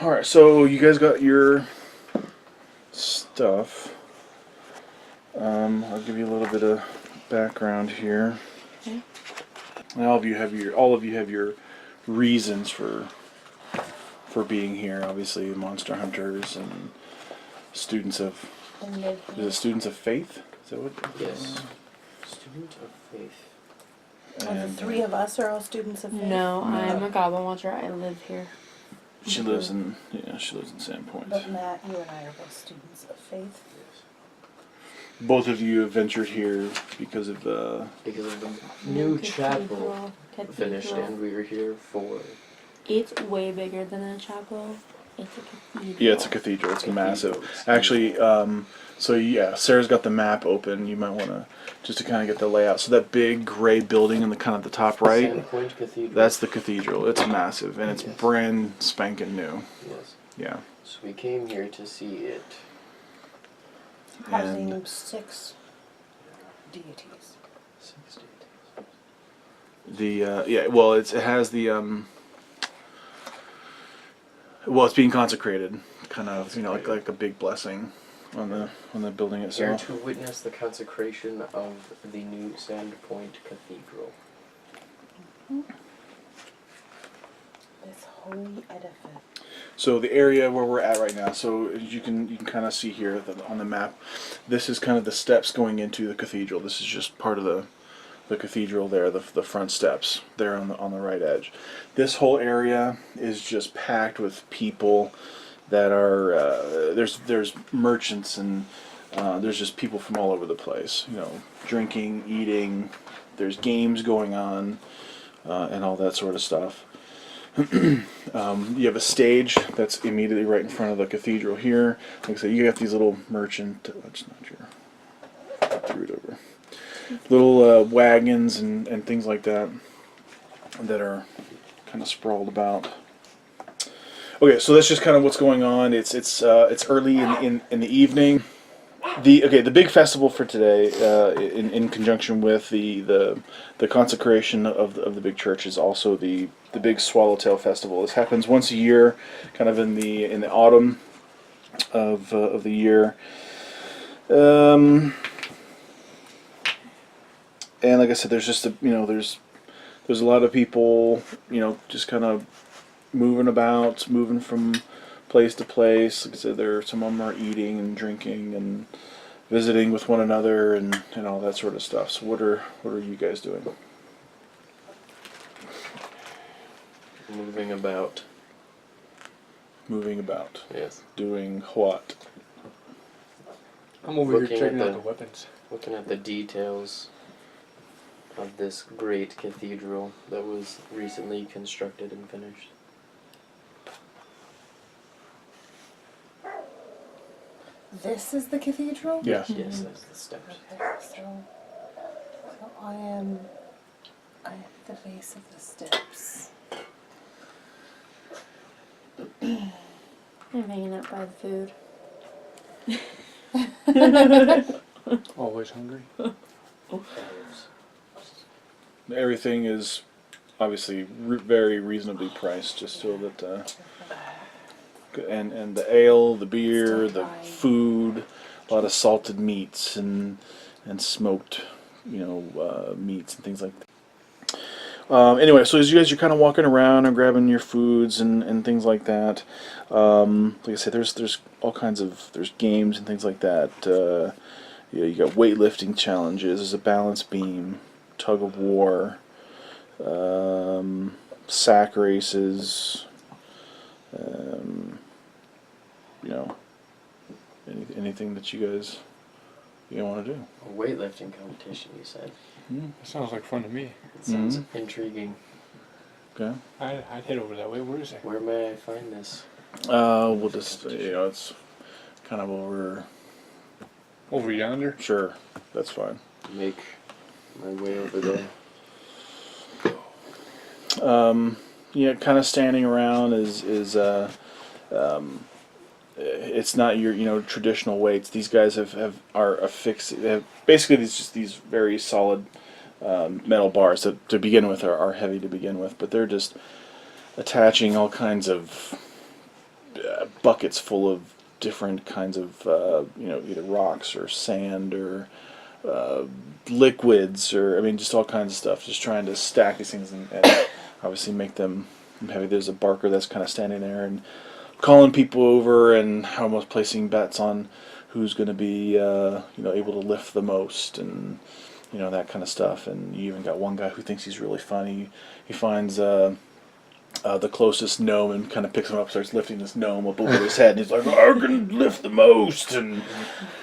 Alright, so you guys got your stuff. I'll give you a little bit of background here. Okay. And all of you have your reasons for being here. Obviously, monster hunters and students of is it students of faith? Is that what? Yes. Student of faith. The three of us are all students of faith? No, I'm a goblin watcher. I live here. She lives in Sandpoint. But Matt, you and I are both students of faith. Both of you have ventured here because of the new chapel Cathedral. finished, and we were here for. It's way bigger than a chapel. It's a cathedral. Yeah, it's a cathedral. It's massive. Actually, so yeah, Sarah's got the map open. You might want to just to kind of get the layout. So that big gray building in the kind of the top right. Sandpoint Cathedral. That's the cathedral. It's massive and it's Yes. brand spanking new. Yes. Yeah. So we came here to see it. Housing 6 deities. 60. The yeah, well, it has the well, it's being consecrated, kind of, like a big blessing on the building Here itself. to witness the consecration of the new Sandpoint Cathedral. This holy edifice. So the area where we're at right now, so you can kind of see here on the map, this is kind of the steps going into the cathedral. This is just part of the cathedral there, the front steps there on the right edge. This whole area is just packed with people that are there's merchants and there's just people from all over the place. Drinking, eating. There's games going on and all that sort of stuff. You have a stage that's immediately right in front of the cathedral here. Like I said, you got these little merchant. That's not your. Threw it over. Little wagons and things like that are kind of sprawled about. Okay, so that's just kind of what's going on. It's early in the evening. The big festival for today, in conjunction with the consecration of the big church, is also the big Swallowtail festival. This happens once a year, kind of in the autumn of the year. And like I said, there's just there's a lot of people, just kind of moving from place to place. Like I said, some of them are eating and drinking and visiting with one another and all that sort of stuff. So what are you guys doing? Moving about. Moving about. Yes. Doing what? I'm over Looking here checking at out the weapons. Looking at the details of this great cathedral that was recently constructed and finished. This is the cathedral? Yes. Yes, that's the steps. Okay, so I am at the base of the steps. I'm hanging out by the food. Always hungry. Everything is obviously very reasonably priced, just so that and the ale, the beer, the food, a lot of salted meats and smoked, meats and things like that. Anyway, so as you guys are kind of walking around and grabbing your foods and things like that, like I said, there's all kinds of games and things like that. You got weightlifting challenges. There's a balance beam, tug of war, sack races. Anything that you guys want to do. A weightlifting competition, you said. That sounds like fun to me. It sounds intriguing. Okay. I'd head over that way. Where is it? Where may I find this? We'll just it's kind of over. Over yonder? Sure, that's fine. Make my way over there. Kind of standing around is it's not your traditional weights. These guys are affixed. They have basically these very solid metal bars that to begin with are heavy to begin with, but they're just attaching all kinds of buckets full of different kinds of either rocks or sand or liquids, or I mean just all kinds of stuff. Just trying to stack these things and obviously make them heavy. There's a barker that's kind of standing there and calling people over and almost placing bets on who's going to be able to lift the most, and that kind of stuff. And you even got one guy who thinks he's really funny. He finds the closest gnome and kind of picks him up, starts lifting this gnome up over his head, and he's like, "I can lift the most," and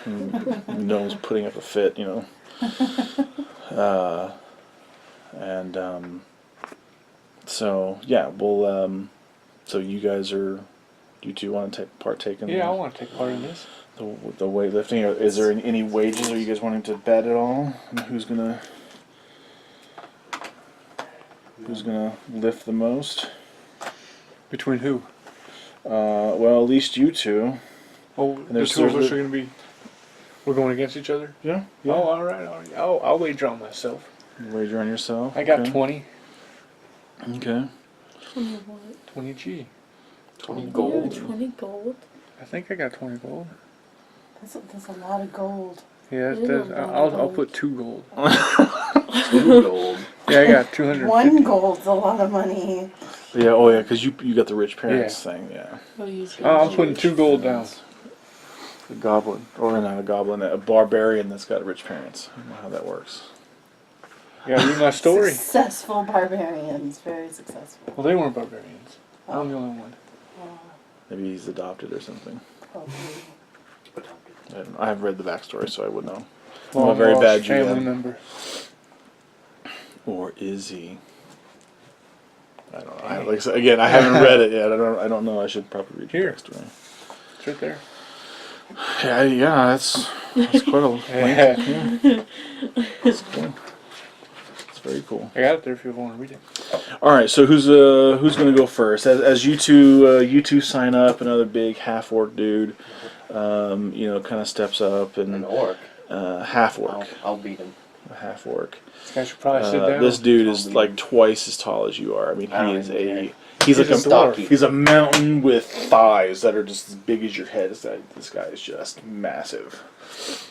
the gnome's putting up a fit, So yeah, we'll. So you guys you two want to partake in? Yeah, I want to take part in this. The weightlifting. Is there any wages? Are you guys wanting to bet at all? And who's gonna lift the most? Between who? Well, at least you two. Oh, And the there's two of us there's- are going to be... We're going against each other? Yeah. Oh, all right. I'll wager on myself. Wager on yourself. I got okay. 20. Okay. 20 what? 20 G. 20 gold. 20 gold? I think I got 20 gold. That's a lot of gold. Yeah, It is that's, a lot of I'll gold. put 2 gold. 2 gold. Yeah, I got 250. 1 gold's a lot of money. Yeah. Oh yeah, because you got the rich parents thing. Yeah. We'll use I'm putting 2 gold down. A goblin, or not a goblin, a barbarian that's got rich parents. I don't know how that works. You gotta read my story. Successful barbarians, very successful. Well, they weren't barbarians. I'm the only one. Maybe he's adopted or something. Probably. I don't know. I haven't read the backstory, so I would know. Long a very lost bad family GM. member. Or is he? I don't know. Like I said, again, I haven't read it yet. I don't know. I should probably read the Here. backstory. It's right there. Yeah, that's quite a length. Yeah. That's cool. It's very cool. I got it there if you want to read it. All right, so who's gonna go first? As you two sign up, another big half orc dude, kind of steps up An and orc. half orc, I'll beat him. a half orc. This guy should probably sit down. This dude is like twice as tall as you are. I mean, I he don't is even care. he's like He's a stocky. dwarf. He's a mountain with thighs that are just as big as your head. This guy is just massive.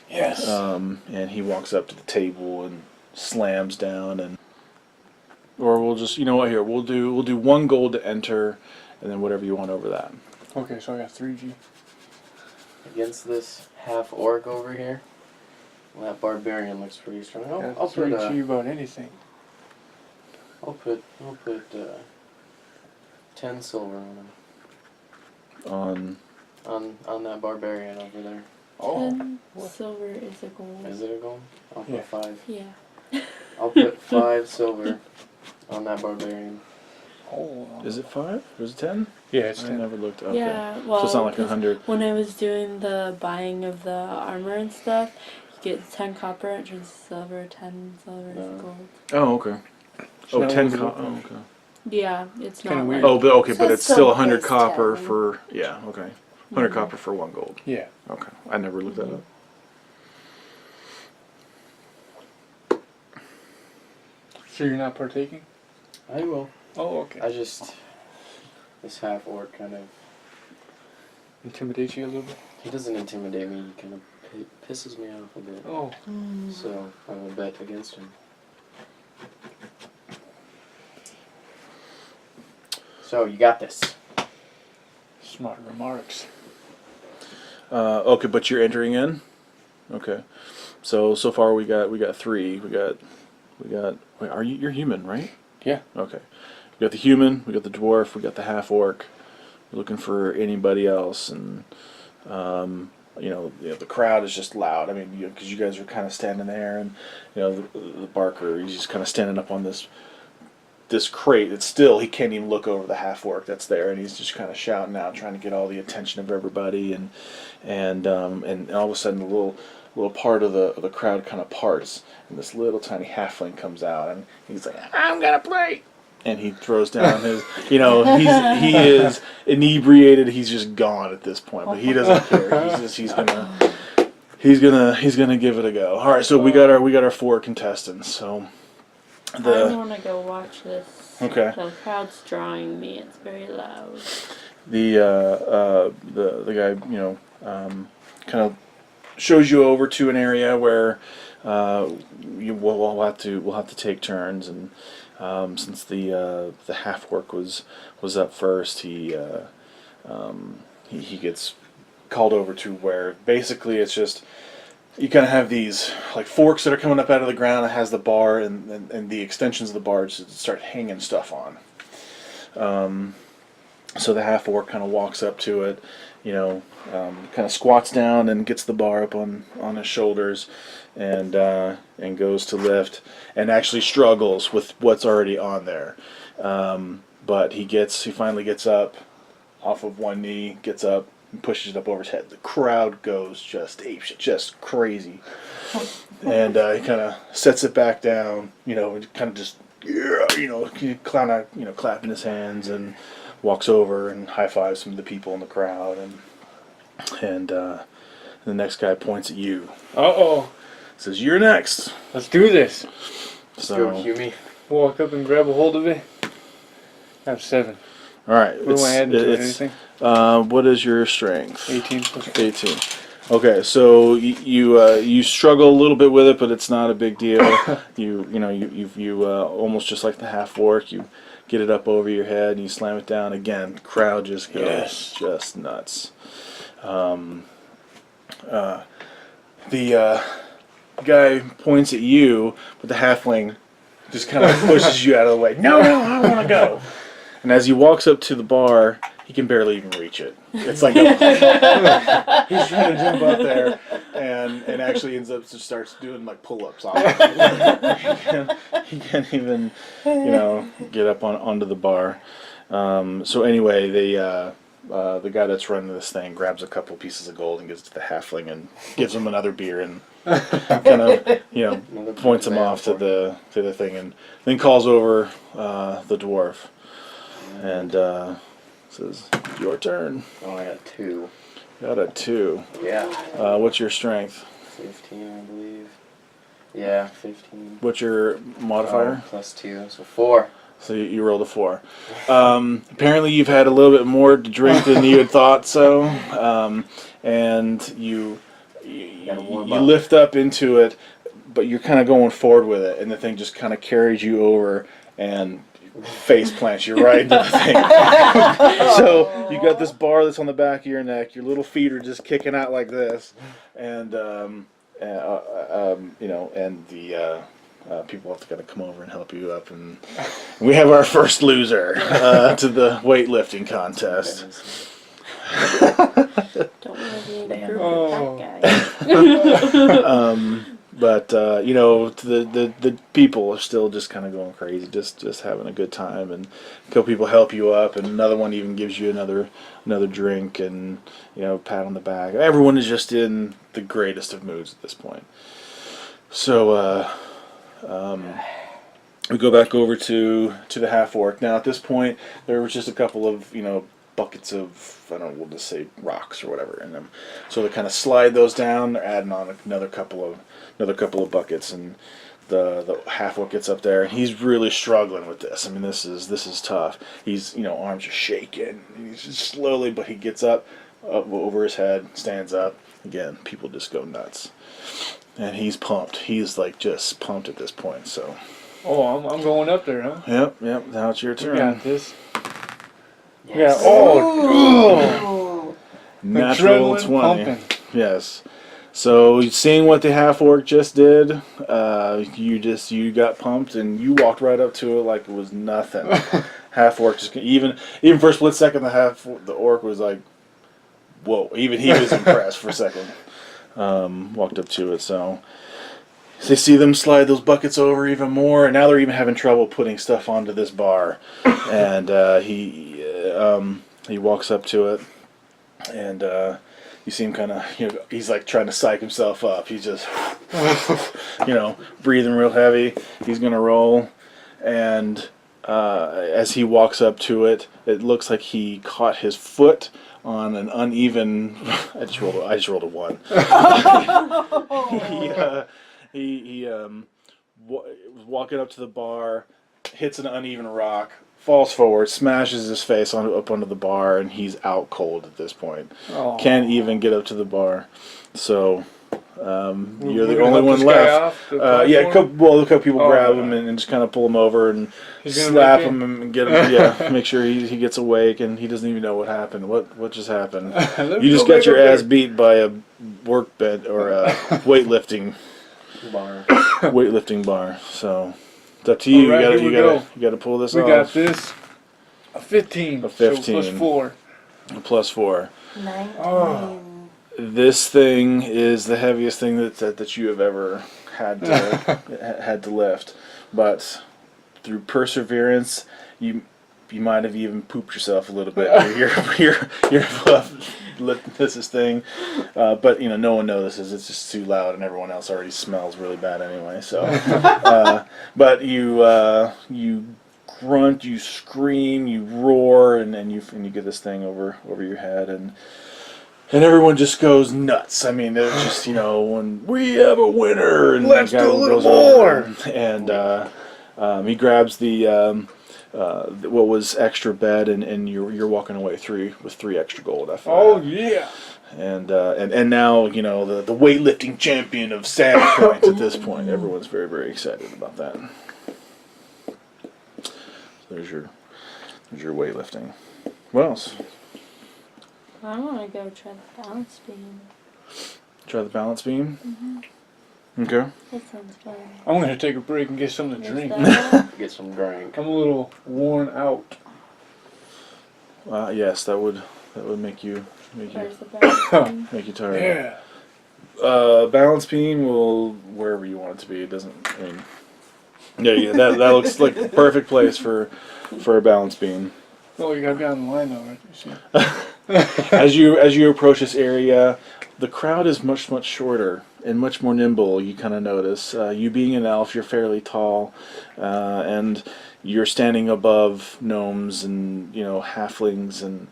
Yes. And he walks up to the table and slams down, and or we'll just here we'll do 1 gold to enter, and then whatever you want over that. Okay, so I got 3G. Against this half orc over here. Well, that barbarian looks pretty strong. Got I'll put 3G about anything. I'll put 10 silver on him. On that barbarian over there. Oh. 10 silver is a gold. Is it a gold? I'll put Yeah. 5. Yeah. I'll put 5 silver on that barbarian. Oh. Is it 5? Or is it 10? Yeah, it's I 10. never looked. Okay. Yeah, well, So it's not like 'cause 100. when I was doing the buying of the armor and stuff, you get 10 copper, it turns to silver, 10 silver is No. gold. Oh, okay. So that 10 was a copper. little- Oh, okay. Yeah, it's Kinda not weird. like... Oh, but okay, So but it's it's still 100 still copper 10. for okay. 100 Mhm. copper for 1 gold. Yeah. Okay, I never looked that up. So you're not partaking? I will. Oh, okay. This half orc kind of, Intimidate you a little bit? he doesn't intimidate me, he kind of pisses me off a bit. Oh. So I will bet against him. So you got this. Smart remarks. Okay, but you're entering in. Okay, so far we got 3. We got. Wait, you're human, right? Yeah. Okay, we got the human. We got the dwarf. We got the half orc. We're looking for anybody else, and the crowd is just loud. I mean, because you guys are kind of standing there, and the barker, he's just kind of standing up on this crate. It's still, he can't even look over the half orc that's there, and he's just kind of shouting out, trying to get all the attention of everybody, and all of a sudden a little part of the crowd kind of parts, and this little tiny halfling comes out, and he's like, "I'm gonna play," and he throws down his, he is inebriated. He's just gone at this point, but he doesn't care. He's gonna give it a go. All right, so we got our 4 contestants. So I want to go watch this. Okay. The crowd's drawing me. It's very loud. the guy, kind of shows you over to an area where we'll have to take turns, and since the half orc was up first, he gets called over to where basically it's just you kind of have these like forks that are coming up out of the ground. It has the bar and the extensions of the bar to start hanging stuff on. So the half orc kind of walks up to it, kind of squats down and gets the bar up on his shoulders, and goes to lift, and actually struggles with what's already on there. But he finally gets up off of one knee, gets up and pushes it up over his head. The crowd goes just apeshit, just crazy, and he kind of sets it back down, and kind of just clapping his hands, and walks over and high fives some of the people in the crowd, and the next guy points at you. Uh-oh. Says, "You're next." Let's do this. Let's go, Huey. Walk up and grab a hold of it. I have 7. All right. What do I add to it? Anything? What is your strength? 18 plus 18. Okay, so you struggle a little bit with it, but it's not a big deal. You almost just like the half orc, you get it up over your head and you slam it down again. The crowd just goes just nuts. The guy points at you, but the halfling just kind of pushes you out of the way. No, I want to go. And as he walks up to the bar, he can barely even reach it. It's like he's trying to jump up there, and actually ends up starts doing like pull-ups off of it. He can't even get up onto the bar. So anyway, the guy that's running this thing grabs a couple pieces of gold and gives it to the halfling and gives him another beer and kind of points him off to the thing, and then calls over the dwarf and says, "Your turn." Oh, I got 2. Got a 2. Yeah. What's your strength? 15, I believe. Yeah, 15. What's your modifier? Plus 2, so 4. So you rolled a 4. Apparently you've had a little bit more to drink than you had thought so, and you lift up into it, but you're kind of going forward with it, and the thing just kind of carries you over and face plants you right into the thing. So you got this bar that's on the back of your neck. Your little feet are just kicking out like this, and people have to kind of come over and help you up, and we have our first loser to the weightlifting contest. Don't want to be in a group with that guy. But the people are still just kind of going crazy, just having a good time, and a couple people help you up, and another one even gives you another drink, and pat on the back. Everyone is just in the greatest of moods at this point. So we go back over to the half orc. Now at this point, there was just a couple of buckets of, I don't know, we'll just say rocks or whatever in them. So they kind of slide those down. They're adding on another couple of buckets, and the half orc gets up there, and he's really struggling with this. I mean, this is tough. He's arms are shaking. He's just slowly, but he gets up over his head, stands up. Again, people just go nuts, and he's pumped. He's like just pumped at this point. So. Oh, I'm going up there, huh? Yep. Now it's your turn. You got this. Yes. Yeah. Oh. Natural Adrenaline 20. pumping. Yes. So seeing what the half orc just did, you got pumped and you walked right up to it like it was nothing. Half orc just even for a split second, the orc was like, whoa. Even he was impressed for a second. Walked up to it. So they see them slide those buckets over even more, and now they're even having trouble putting stuff onto this bar. And he walks up to it, and you see him kind of, he's like trying to psych himself up. He's just, breathing real heavy. He's gonna roll, and as he walks up to it, it looks like he caught his foot on an uneven. I just rolled a 1. He was walking up to the bar, hits an uneven rock, falls forward, smashes his face up onto the bar, and he's out cold at this point. Oh. Can't even get up to the bar. So you're the We're gonna only help one this guy left. off the Yeah, a platform? couple people Oh, grab yeah. him and just kind of pull him over and He's gonna slap make it? him and get him. Yeah, make sure he gets awake and he doesn't even know what happened. What just happened? Let You me just go got back your up ass there. beat by a work bed or a weightlifting bar. So it's up to you. Alright, here we go. You gotta pull this We off. got this. A 15. A So 15. plus 4. Plus 4. 19. Oh. This thing is the heaviest thing that you have ever had to had to lift, but through perseverance, you might have even pooped yourself a little bit. This thing, but no one notices. It's just too loud, and everyone else already smells really bad anyway. So, but you grunt, you scream, you roar, and you get this thing over your head and everyone just goes nuts. I mean, they're just, when we have a winner, and Let's the guy do a little goes over more. and he grabs the what was extra bed, and you're walking away with 3 extra gold after Oh, that. yeah. And now the weightlifting champion of Santa Point at this point. Everyone's very, very excited about that. So there's your weightlifting. What else? I want to go try the balance beam. Try the balance beam. Okay. That sounds fun. I'm going to take a break and get something to Is drink. that Get some drink. I'm a little worn out. Yes, that would make you where's the balance beam? tired. Yeah. Balance beam will wherever you want it to be. It doesn't. I mean, yeah. That looks like the perfect place for a balance beam. Oh, you got to be on the line though, right? You see? As you approach this area, the crowd is much shorter and much more nimble. You kind of notice. You being an elf, you're fairly tall, and you're standing above gnomes and halflings and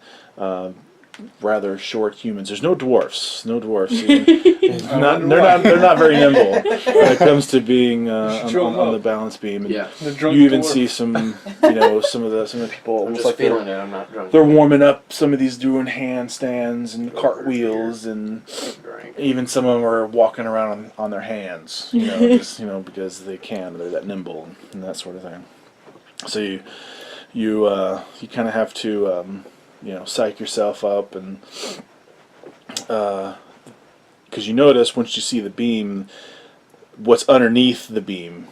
rather short humans. There's no dwarfs. They're not very nimble when it comes to being on the balance beam. And Yeah. The drunk you even dwarf. see some some of the people I'm almost just like feeling it. I'm not drunk. they're warming up. Some of these doing handstands and cartwheels, and Drink. even some of them are walking around on their hands. Just because they can. They're that nimble and that sort of thing. So you kind of have to psych yourself up, and because you notice once you see the beam, what's underneath the beam.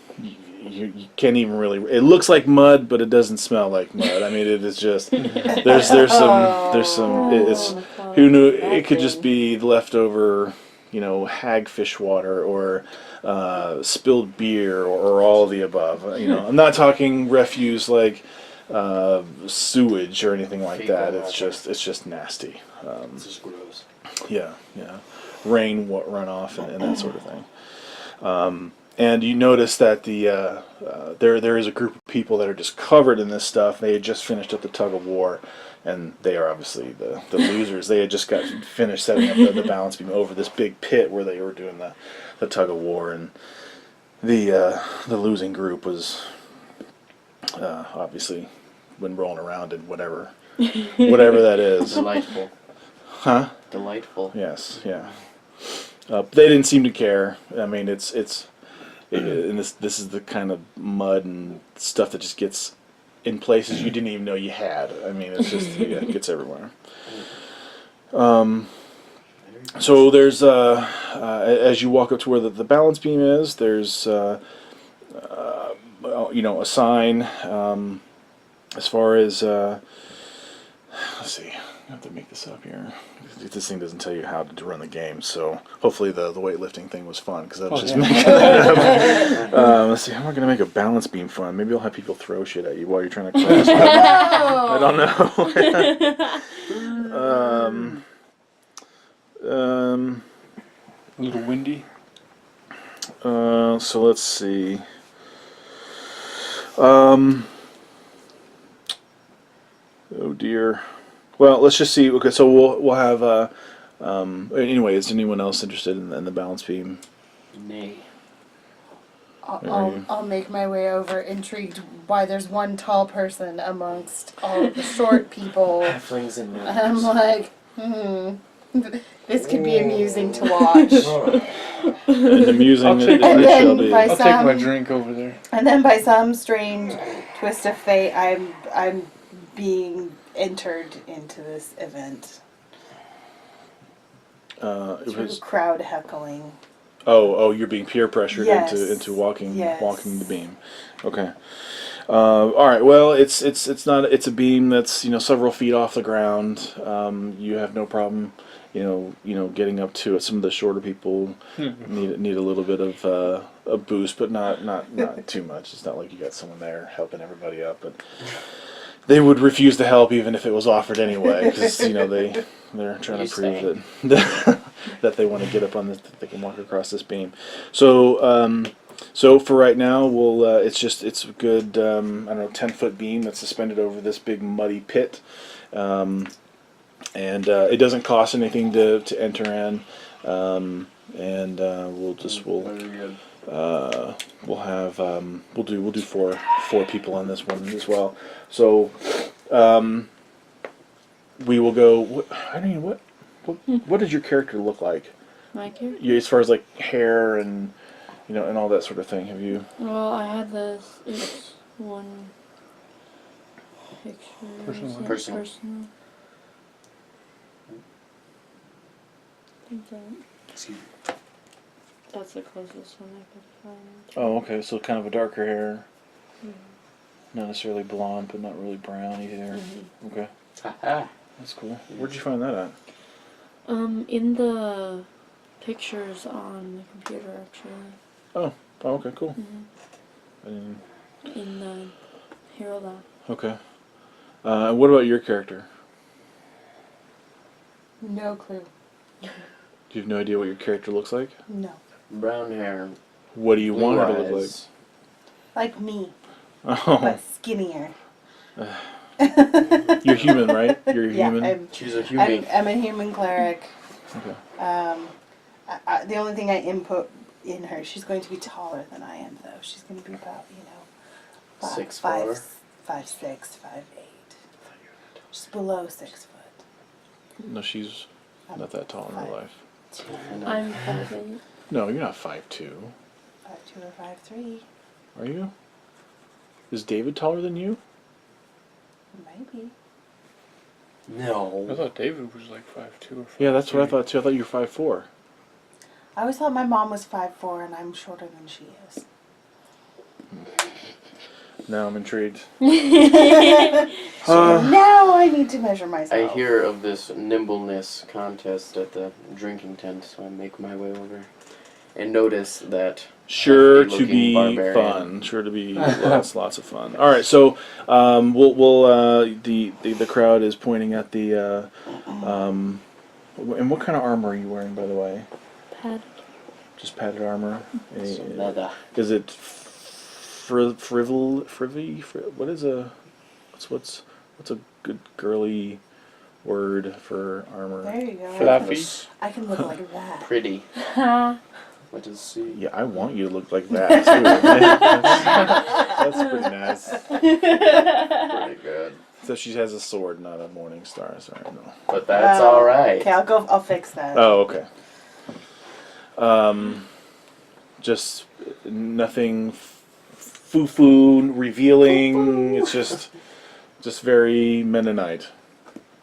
You can't even really. It looks like mud, but it doesn't smell like mud. I mean, it is just there's some. It's who knew it could just be leftover, hagfish water or spilled beer or all of the above. I'm not talking refuse like sewage or anything like that. It's just nasty. It's just gross. Yeah. Rain runoff and that sort of thing. And you notice that there is a group of people that are just covered in this stuff. They had just finished up the tug of war, and they are obviously the losers. They had just got finished setting up the balance beam over this big pit where they were doing the tug of war, and the losing group was obviously been rolling around in whatever that is. Delightful. Huh? Delightful. Yes. Yeah. They didn't seem to care. I mean, and this is the kind of mud and stuff that just gets in places you didn't even know you had. I mean, it's just it gets everywhere. So there's as you walk up to where the balance beam is, there's a sign. As far as let's see, I have to make this up here. This thing doesn't tell you how to run the game, so hopefully the weightlifting thing was fun because that was just making it up. Let's see, how am I going to make a balance beam fun? Maybe I'll have people throw shit at you while you're trying to cross. I don't know. A little windy. So let's see. Oh dear. Well, let's just see. Okay, so we'll have. Anyway, is anyone else interested in the balance beam? Nay. I'll make my way over, intrigued why there's one tall person amongst all of the short people. Halflings and And I'm gnomes. like, this could be amusing to watch. As amusing I'll as take- it And then shall be. by I'll take my some- drink over there. And then by some strange twist of fate, I'm being entered into this event It through was. crowd heckling. Oh, you're being peer pressured Yes. into walking Yes. the beam. Okay. All right. Well, it's not. It's a beam that's several feet off the ground. You have no problem, getting up to it. Some of the shorter people need a little bit of a boost, but not too much. It's not like you got someone there helping everybody up, but they would refuse to help even if it was offered anyway, because they're trying You to prove that they want to get up on this, that they can walk across this beam. So for right now, it's a good 10-foot beam that's suspended over this big muddy pit, and it doesn't cost anything to enter in, and we'll do four people on this one as well. So we will go. What does your character look like? My character? You, as far as like hair and and all that sort of thing. Have you? Well, I had this. It's one picture. Personal is one. it? Personal. Personal. I think Excuse me. that's the closest one I could find. Oh, okay. So kind of a darker hair, Mhm. not necessarily blonde, but not really brown either. Mhm. Okay, Haha. that's cool. Where'd you find that at? In the pictures on the computer, actually. Oh, okay, cool. Mhm. I didn't- In the Hero Lab. Okay. What about your character? No clue. Do you have no idea what your character looks like? No. Brown hair. What do you Blue want her to look like? eyes. Like me, Oh, but skinnier. you're human, right? You're a Yeah, human. She's a human. I'm a human cleric. Okay. The only thing I input in her, she's going to be taller than I am, though. She's going to be about, 6'4". 5'6", 5'8". Just below 6 foot. No, she's not that tall in real life. I'm 5'8". No, you're not 5'2". 5'2" or 5'3", Are you? Is David taller than you? maybe. I No. thought David was like 5'2" or 5'3". Yeah, that's what I thought too. I thought you were 5'4". I always thought my mom was 5'4", and I'm shorter than she is. Now I'm intrigued. So now I need to measure I myself. hear of this nimbleness contest at the drinking tent, so I make my way over and notice that Sure to hefty-looking be barbarian. fun. Sure to be lots of fun. All right, so the crowd is pointing at the and what kind of armor are you wearing, by the way? Pad. Just padded armor. Some leather. Is it what is what's a good girly word for armor? There you go. Fluffy. I can look like that. Pretty. Ha. Let us see. Yeah, I want you to look like that too. That's pretty nice. Pretty good. So she has a sword, not a morning star. Sorry, no. But that's alright. Okay, I'll fix that. Oh, okay. Just nothing foo-foo, revealing. It's just very Mennonite.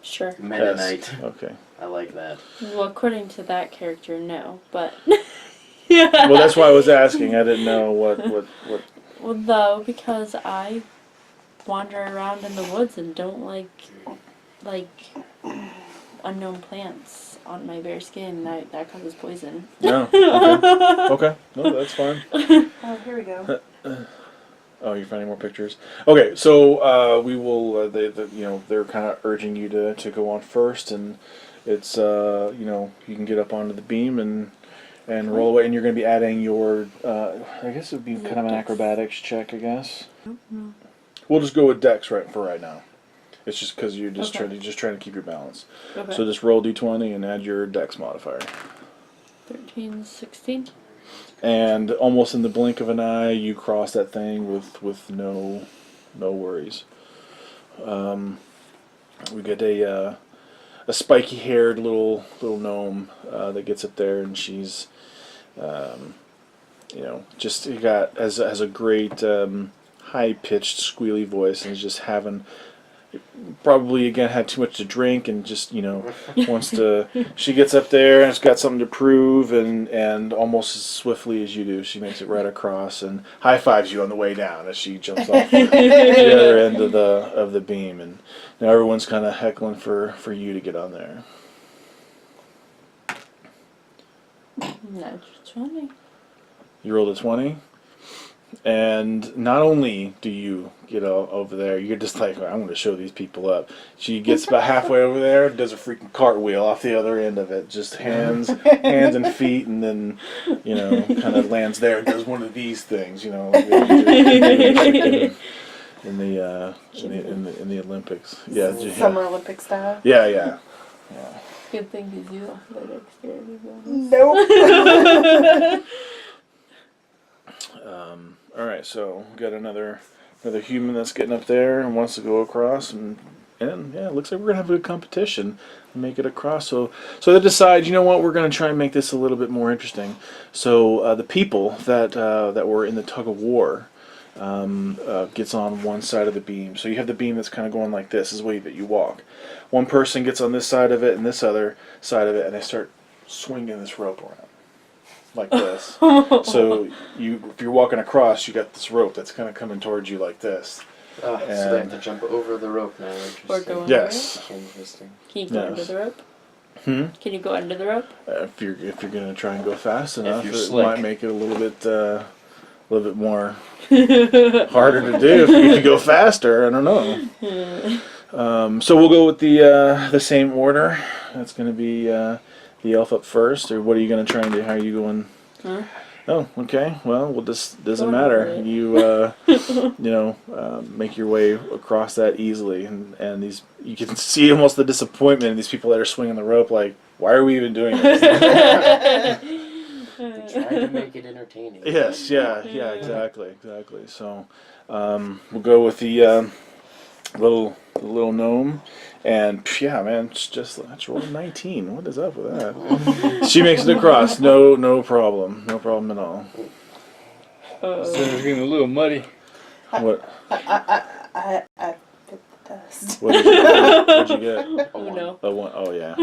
Sure. Mennonite. Okay. I like that. Well, according to that character, no, but. Well, that's why I was asking. I didn't know what. Well, though, because I wander around in the woods and don't like unknown plants on my bare skin. That causes poison. No. Okay. Okay. No, that's fine. Oh, here we go. Oh, you're finding more pictures. Okay, so we will. They're kind of urging you to go on first, and it's you can get up onto the beam and roll away, and you're going to be adding your. I guess it would be kind of an acrobatics check. I guess. No. We'll just go with Dex for right now. It's just because you're just Okay. trying to keep your balance. Okay. So just roll d20 and add your Dex modifier. 13, 16. and almost in the blink of an eye, you cross that thing with no worries. We get a spiky-haired little gnome that gets up there, and she's, just has a great high-pitched, squealy voice, and is just having. Probably again had too much to drink and just wants to. She gets up there and has got something to prove, and almost as swiftly as you do, she makes it right across and high fives you on the way down as she jumps off the other end of the beam, and now everyone's kind of heckling for you to get on there. Natural 20. You rolled a 20. And not only do you get over there, you're just like, I'm going to show these people up. She gets about halfway over there, does a freaking cartwheel off the other end of it, just hands and feet, and then, kind of lands there and does one of these things, in the Olympics. Yeah, Summer Olympic style. Yeah. Good thing because you don't have that dexterity bonus. Nope. All right, so we got another human that's getting up there and wants to go across, and it looks like we're gonna have a good competition and make it across. So they decide, you know what, we're gonna try and make this a little bit more interesting. So the people that were in the tug of war gets on one side of the beam. So you have the beam that's kind of going like this, is the way that you walk. One person gets on this side of it and this other side of it, and they start swinging this rope around. Like this. So if you're walking across, you got this rope that's kind of coming towards you like this. So they have to jump over the rope now. Or go under Yes. Interesting. Can you go under the rope? Can you go under the rope? If you're gonna try and go fast enough, you're it slick. might make it a little bit more harder to do. If you can go faster, I don't know. So we'll go with the same order. That's gonna be. The elf up first, or what are you going to try and do? How are you going? Huh? Oh, okay. Well, this doesn't Going matter. over it. You, make your way across that easily, and these you can see almost the disappointment in these people that are swinging the rope. Like, why are we even doing this? They tried to make it entertaining. Yes. Yeah. Exactly. So, we'll go with the little gnome. And yeah, man, that's roll 19. What is up with that? She makes it across. No problem. No problem at all. So it's getting a little muddy. What? I bit the dust. What'd you get? Oh no. A 1. Oh yeah.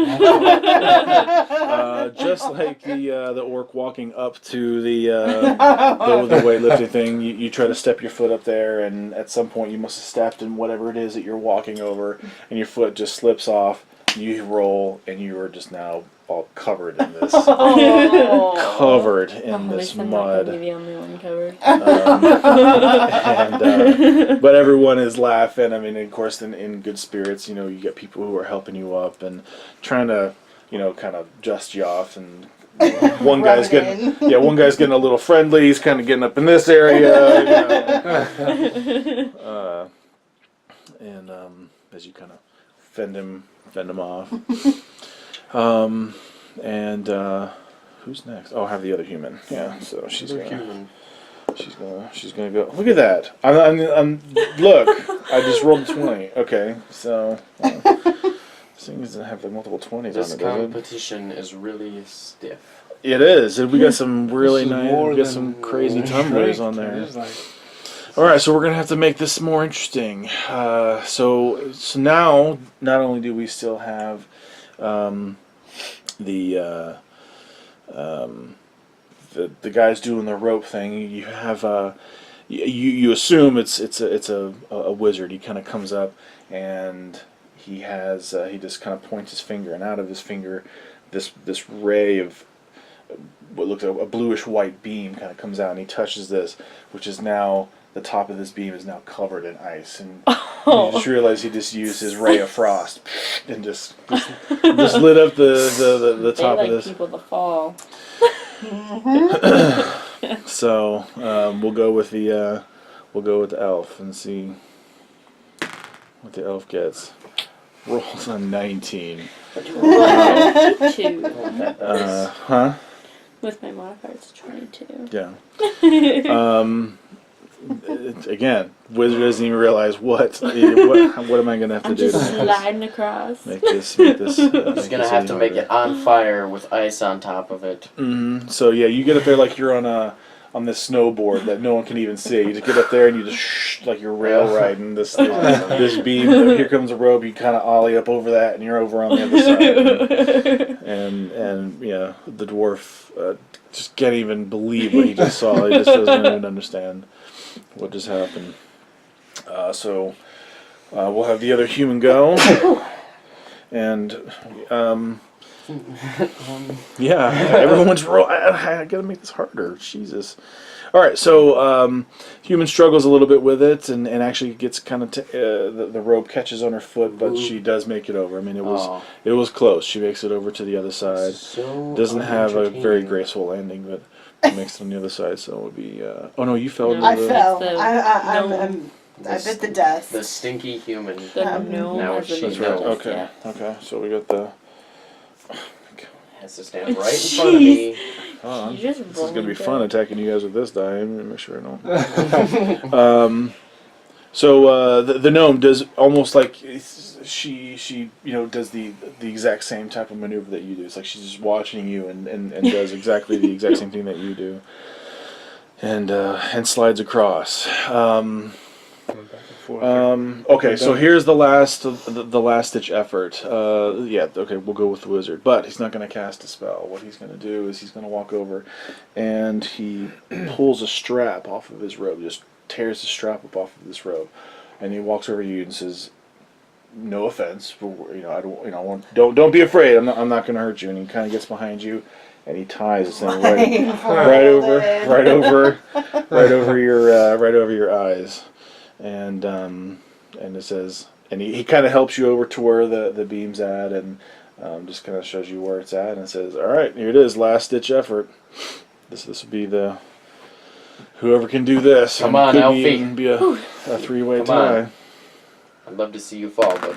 Just like the orc walking up to the weightlifting thing, you try to step your foot up there, and at some point you must have stepped in whatever it is that you're walking over, and your foot just slips off. You roll, and you are just now all covered in this. Covered in At this least I'm not mud. gonna be the only one covered. But everyone is laughing. I mean, of course, in good spirits. You get people who are helping you up and trying to, kind of dust you off. And one guy's getting a little friendly. He's kind of getting up in this area. And as you kind of fend him off. And who's next? Oh, I have the other human. Yeah, so she's gonna go. Look at that. I'm look. I just rolled a 20. Okay, so this thing doesn't have multiple 20s on it, This does it? competition is really stiff. It is. We got some really This is nice. more We got than some crazy tumblers on there. It is like, All right, so we're gonna have to make this more interesting. So now, not only do we still have the guys doing the rope thing, you have you assume it's a wizard. He kind of comes up and he just kind of points his finger, and out of his finger, this ray of what looks like a bluish white beam kind of comes out, and he touches this, which is now. The top of this beam is now covered in ice, and you just realize he just used his ray of frost and just lit up the top they of like this. people to fall. So we'll go with the elf and see what the elf gets. Rolls a 19. Two. Huh? With my modifier, it's 22. Yeah. Again, wizard doesn't even realize what am I gonna have to I'm do just to sliding across. make this. He's gonna have to make it on fire with ice on top of it. So yeah, you get up there like you're on this snowboard that no one can even see. You just get up there and you just like you're rail riding this beam. Here comes a rope. You kind of ollie up over that, and you're over on the other side. And yeah, the dwarf just can't even believe what he just saw. He just doesn't even understand what just happened. So we'll have the other human go, and yeah, everyone's I gotta make this harder. Jesus. All right, so human struggles a little bit with it, and actually gets kind of the rope catches on her foot, but she does make it over. I mean, it was close. She makes it over to the other side. So Doesn't have a very unentertaining. graceful landing, but she makes it on the other side. So it would be. Oh no, you fell. No. To I the, fell. The I bit the dust. The stinky human. The Um, gnome now has a she That's nose, right. Okay. yeah. Okay. So we got the. Has to stand right in front of me. Oh, You just this is gonna be rolled fun it. attacking you guys with this die. I'm gonna make sure I don't. So the gnome does almost like she does the exact same type of maneuver that you do. It's like she's just watching you and does exactly the exact same thing that you do, and slides across. Okay, so here's the last ditch effort. Yeah, okay, we'll go with the wizard, but he's not going to cast a spell. What he's going to do is he's going to walk over, and he pulls a strap off of his robe, just tears the strap up off of this robe, and he walks over to you and says, "No offense, but don't be afraid. I'm not going to hurt you." And he kind of gets behind you, and he ties this thing right over your eyes. And it says, and he kind of helps you over to where the beam's at, and just kind of shows you where it's at, and says, "All right, here it is, last ditch effort. This will be the whoever can do this. Come and on, could Alfie. even be a three-way Come tie." on. I'd love to see you fall, but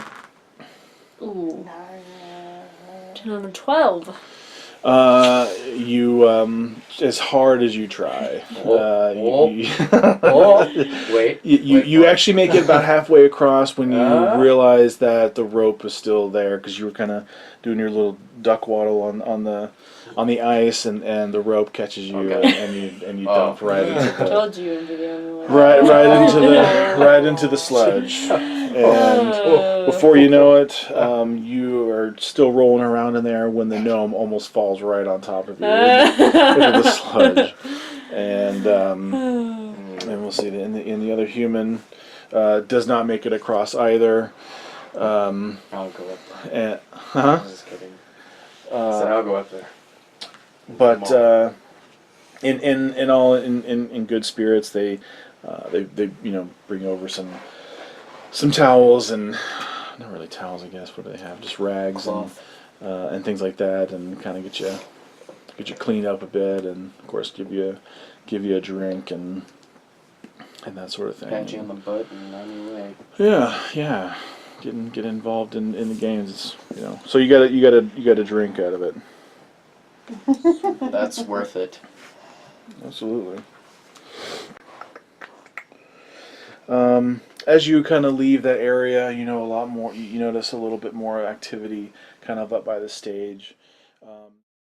Ooh. 10 on a 12. You as hard as you try. Wait. You actually make it about halfway across when you realize that the rope is still there, because you were kind of doing your little duck waddle on the ice, and the rope catches you, Okay. and you dump right into I the told you you'd be the only one. right into the sludge, and before you know it, you are still rolling around in there when the gnome almost falls right on top of you into the sludge, and we'll see in the other human does not make it across either. I'll go up there. Huh? I was kidding. I said I'll go up there. But in good spirits, they bring over some towels, and not really towels, I guess. What do they have? Just rags and things like that, and kind of get you cleaned up a bit, and of course give you a drink and that sort of thing. Pat you on the butt and on your way. Yeah. Get involved in the games. So you got a drink out of it. That's worth it. Absolutely. As you kind of leave that area, a lot more. You notice a little bit more activity, kind of up by the stage.